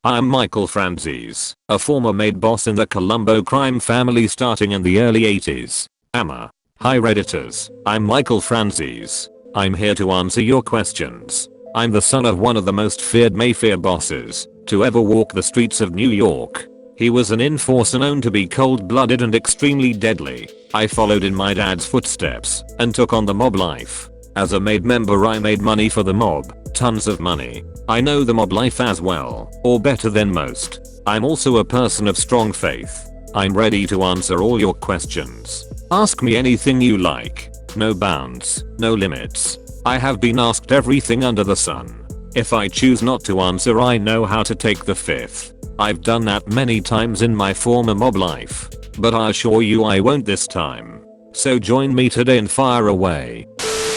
I'm Michael Franzese, a former maid boss in the Colombo crime family starting in the early 80s. Amma. Hi Redditors, I'm Michael Franzese. I'm here to answer your questions. I'm the son of one of the most feared Mafia bosses to ever walk the streets of New York. He was an enforcer known to be cold-blooded and extremely deadly. I followed in my dad's footsteps and took on the mob life. As a maid member I made money for the mob, tons of money. I know the mob life as well, or better than most. I'm also a person of strong faith. I'm ready to answer all your questions. Ask me anything you like. No bounds, no limits. I have been asked everything under the sun. If I choose not to answer I know how to take the fifth. I've done that many times in my former mob life. But I assure you I won't this time. So join me today and fire away.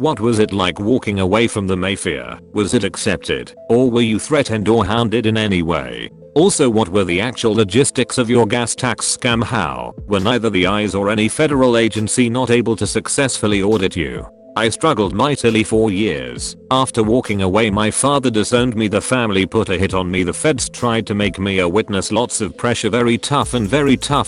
What was it like walking away from the Mafia? Was it accepted? Or were you threatened or hounded in any way? Also, what were the actual logistics of your gas tax scam? How were neither the IRS or any federal agency not able to successfully audit you? I struggled mightily for years. After walking away my father disowned me, the family put a hit on me, the feds tried to make me a witness, lots of pressure, very tough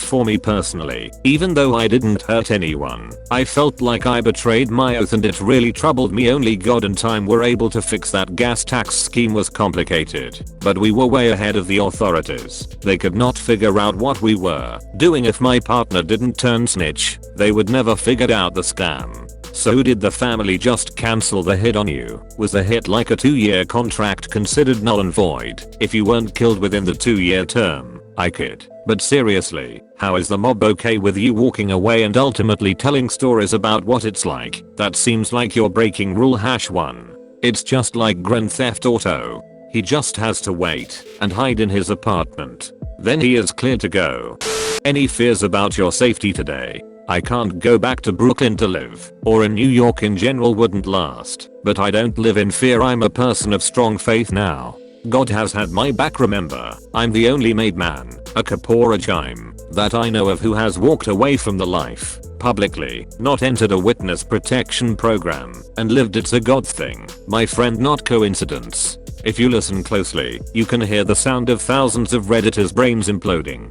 for me personally. Even though I didn't hurt anyone, I felt like I betrayed my oath and it really troubled me. Only God and time were able to fix that. Gas tax scheme was complicated, but we were way ahead of the authorities. They could not figure out what we were doing. If my partner didn't turn snitch, they would never figured out the scam. So did the family just cancel the hit on you? Was the hit like a 2-year contract considered null and void if you weren't killed within the 2-year term? I kid. But seriously, how is the mob okay with you walking away and ultimately telling stories about what it's like? That seems like you're breaking rule #1. It's just like Grand Theft Auto. He just has to wait and hide in his apartment. Then he is clear to go. Any fears about your safety today? I can't go back to Brooklyn to live, or in New York in general wouldn't last, but I don't live in fear. I'm a person of strong faith now. God has had my back. Remember, I'm the only made man, a Kapora Jaim, that I know of who has walked away from the life, publicly, not entered a witness protection program, and lived. It's a God thing, my friend, not coincidence. If you listen closely, you can hear the sound of thousands of Redditors' brains imploding.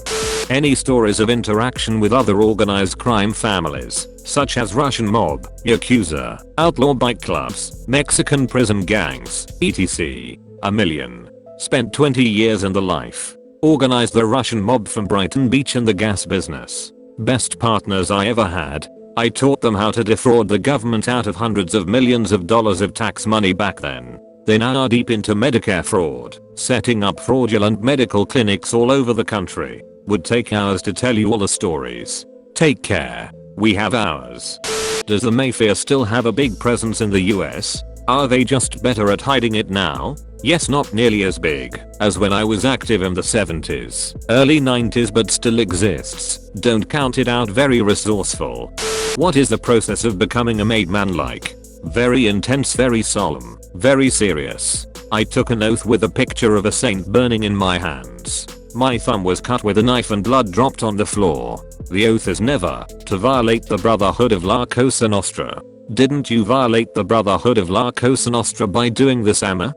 Any stories of interaction with other organized crime families, such as Russian mob, Yakuza, outlaw bike clubs, Mexican prison gangs, etc. A million. Spent 20 years in the life. Organized the Russian mob from Brighton Beach in the gas business. Best partners I ever had. I taught them how to defraud the government out of hundreds of millions of dollars of tax money back then. They now are deep into Medicare fraud, setting up fraudulent medical clinics all over the country. Would take hours to tell you all the stories. Take care. We have ours. Does the Mafia still have a big presence in the US? Are they just better at hiding it now? Yes, not nearly as big as when I was active in the 70s, early 90s, but still exists. Don't count it out. Very resourceful. What is the process of becoming a made man like? Very intense, very solemn, very serious. I took an oath with a picture of a saint burning in my hands. My thumb was cut with a knife and blood dropped on the floor. The oath is never to violate the Brotherhood of La Cosa Nostra. Didn't you violate the Brotherhood of La Cosa Nostra by doing this, Amma?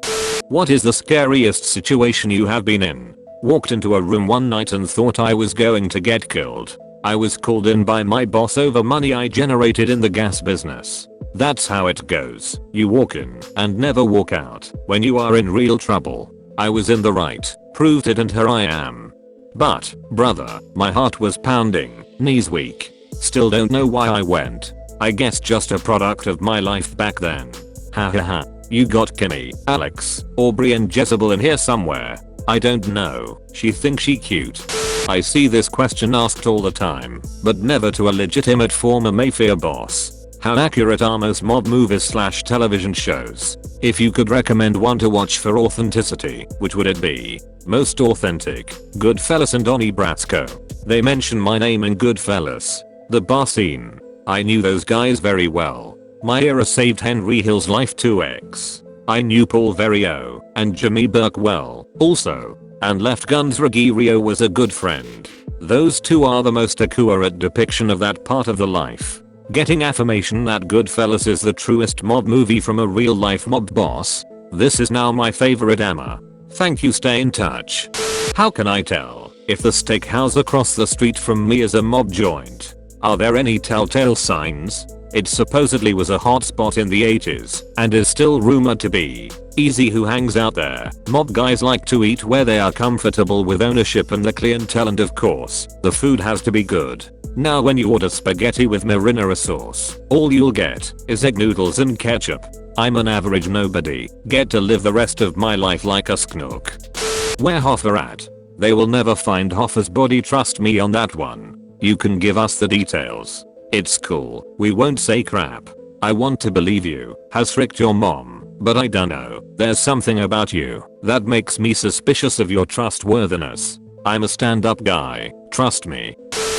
What is the scariest situation you have been in? Walked into a room one night and thought I was going to get killed. I was called in by my boss over money I generated in the gas business. That's how it goes. You walk in and never walk out when you are in real trouble. I was in the right, proved it, and here I am. But, brother, my heart was pounding, knees weak. Still don't know why I went. I guess just a product of my life back then. Ha ha ha. You got Kimmy, Alex, Aubrey and Jezebel in here somewhere. I don't know. She thinks she cute. I see this question asked all the time, but never to a legitimate former Mafia boss. How accurate are most mob movies / television shows? If you could recommend one to watch for authenticity, which would it be? Most authentic, Goodfellas and Donnie Brasco. They mention my name in Goodfellas. The bar scene. I knew those guys very well. My era saved Henry Hill's life 2x. I knew Paul Verio and Jimmy Burke well, also. And Left Guns Ruggiero was a good friend. Those two are the most accurate depiction of that part of the life. Getting affirmation that Goodfellas is the truest mob movie from a real life mob boss. This is now my favorite, Amma. Thank you, stay in touch. How can I tell if the steakhouse across the street from me is a mob joint? Are there any telltale signs? It supposedly was a hotspot in the 80s and is still rumored to be. Easy, who hangs out there? Mob guys like to eat where they are comfortable with ownership and the clientele, and of course, the food has to be good. Now when you order spaghetti with marinara sauce, all you'll get is egg noodles and ketchup. I'm an average nobody, get to live the rest of my life like a sknook. Where Hoffa at? They will never find Hoffa's body, trust me on that one. You can give us the details. It's cool, we won't say crap. I want to believe you has fricked your mom, but I dunno, there's something about you that makes me suspicious of your trustworthiness. I'm a stand-up guy, trust me.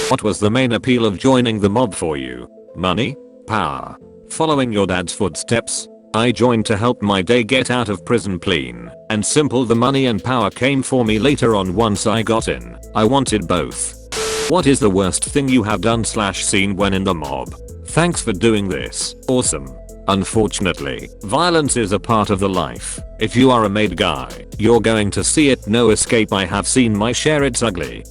What was the main appeal of joining the mob for you? Money? Power? Following your dad's footsteps? I joined to help my day get out of prison clean and simple. The money and power came for me later on once I got in. I wanted both. What is the worst thing you have done / seen when in the mob? Thanks for doing this. Awesome. Unfortunately, violence is a part of the life. If you are a made guy, you're going to see it. No escape. I have seen my share. It's ugly.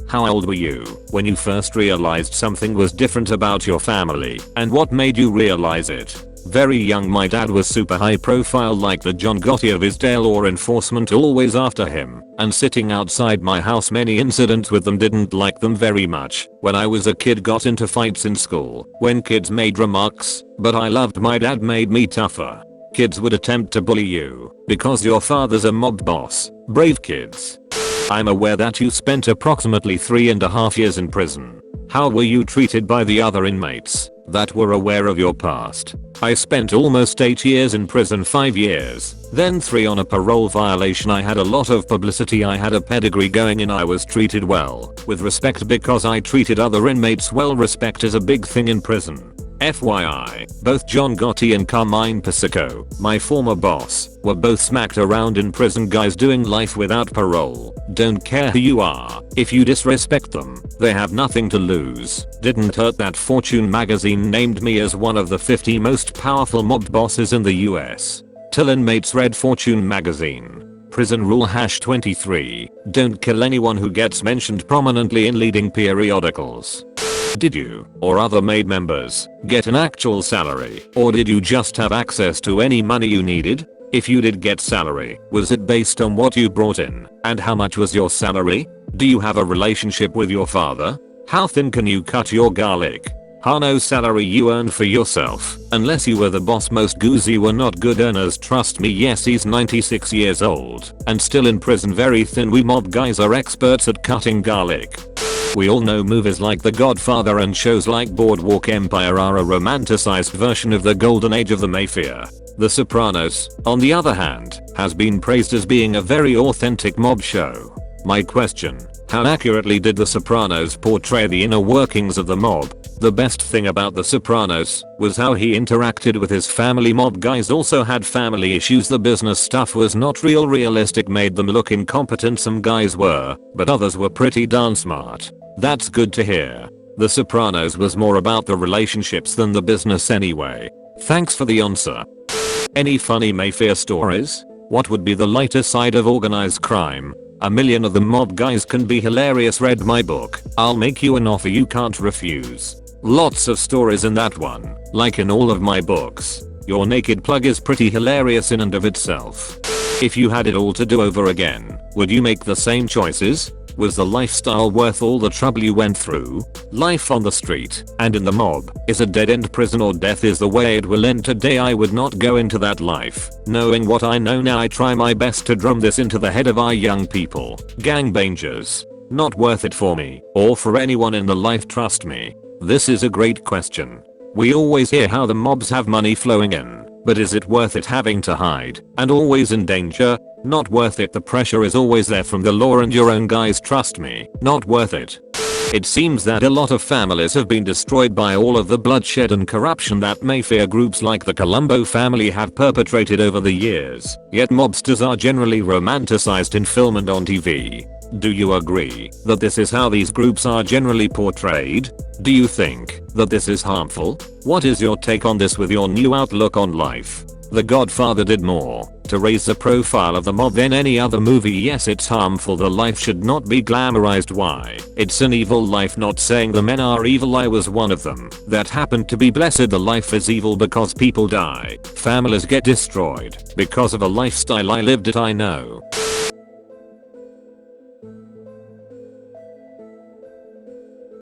How old were you when you first realized something was different about your family, and what made you realize it? Very young. My dad was super high profile, like the John Gotti of his day. Law enforcement always after him and sitting outside my house. Many incidents with them, didn't like them very much. When I was a kid, got into fights in school when kids made remarks, but I loved my dad, made me tougher. Kids would attempt to bully you because your father's a mob boss. Brave kids. I'm aware that you spent approximately 3.5 years in prison. How were you treated by the other inmates that were aware of your past? I spent almost 8 years in prison, 5 years, then 3 on a parole violation. I had a lot of publicity. I had a pedigree going in. I was treated well, with respect, because I treated other inmates well. Respect is a big thing in prison. FYI, both John Gotti and Carmine Pacifico, my former boss, were both smacked around in prison. Guys doing life without parole don't care who you are. If you disrespect them, they have nothing to lose. Didn't hurt that Fortune magazine named me as one of the 50 most powerful mob bosses in the US. Till inmates read Fortune magazine. Prison rule #23. Don't kill anyone who gets mentioned prominently in leading periodicals. Did you, or other maid members, get an actual salary, or did you just have access to any money you needed? If you did get salary, was it based on what you brought in? And how much was your salary? Do you have a relationship with your father? How thin can you cut your garlic? No salary you earned for yourself, unless you were the boss. Most goozy were not good earners, trust me. Yes, he's 96 years old and still in prison. Very thin. We mob guys are experts at cutting garlic. We all know movies like The Godfather and shows like Boardwalk Empire are a romanticized version of the golden age of the Mafia. The Sopranos, on the other hand, has been praised as being a very authentic mob show. My question: how accurately did The Sopranos portray the inner workings of the mob? The best thing about The Sopranos was how he interacted with his family. Mob guys also had family issues. The business stuff was not realistic, made them look incompetent. Some guys were, but others were pretty darn smart. That's good to hear. The Sopranos was more about the relationships than the business anyway. Thanks for the answer. Any funny Mafia stories? What would be the lighter side of organized crime? A million of the mob guys can be hilarious. Read my book. I'll make you an offer you can't refuse. Lots of stories in that one, like in all of my books. Your naked plug is pretty hilarious in and of itself. If you had it all to do over again, would you make the same choices? Was the lifestyle worth all the trouble you went through? Life on the street and in the mob is a dead-end. Prison or death is the way it will end. Today I would not go into that life. Knowing what I know now, I try my best to drum this into the head of our young people. Gangbangers. Not worth it for me or for anyone in the life, trust me. This is a great question. We always hear how the mobs have money flowing in, but is it worth it having to hide and always in danger? Not worth it. The pressure is always there from the law and your own guys, trust me. Not worth it. It seems that a lot of families have been destroyed by all of the bloodshed and corruption that Mafia groups like the Colombo family have perpetrated over the years, yet mobsters are generally romanticized in film and on TV. Do you agree that this is how these groups are generally portrayed? Do you think that this is harmful? What is your take on this with your new outlook on life? The Godfather did more to raise the profile of the mob than any other movie. Yes, it's harmful. The life should not be glamorized. Why? It's an evil life. Not saying the men are evil. I was one of them that happened to be blessed. The life is evil because people die. Families get destroyed because of a lifestyle I lived it. I know.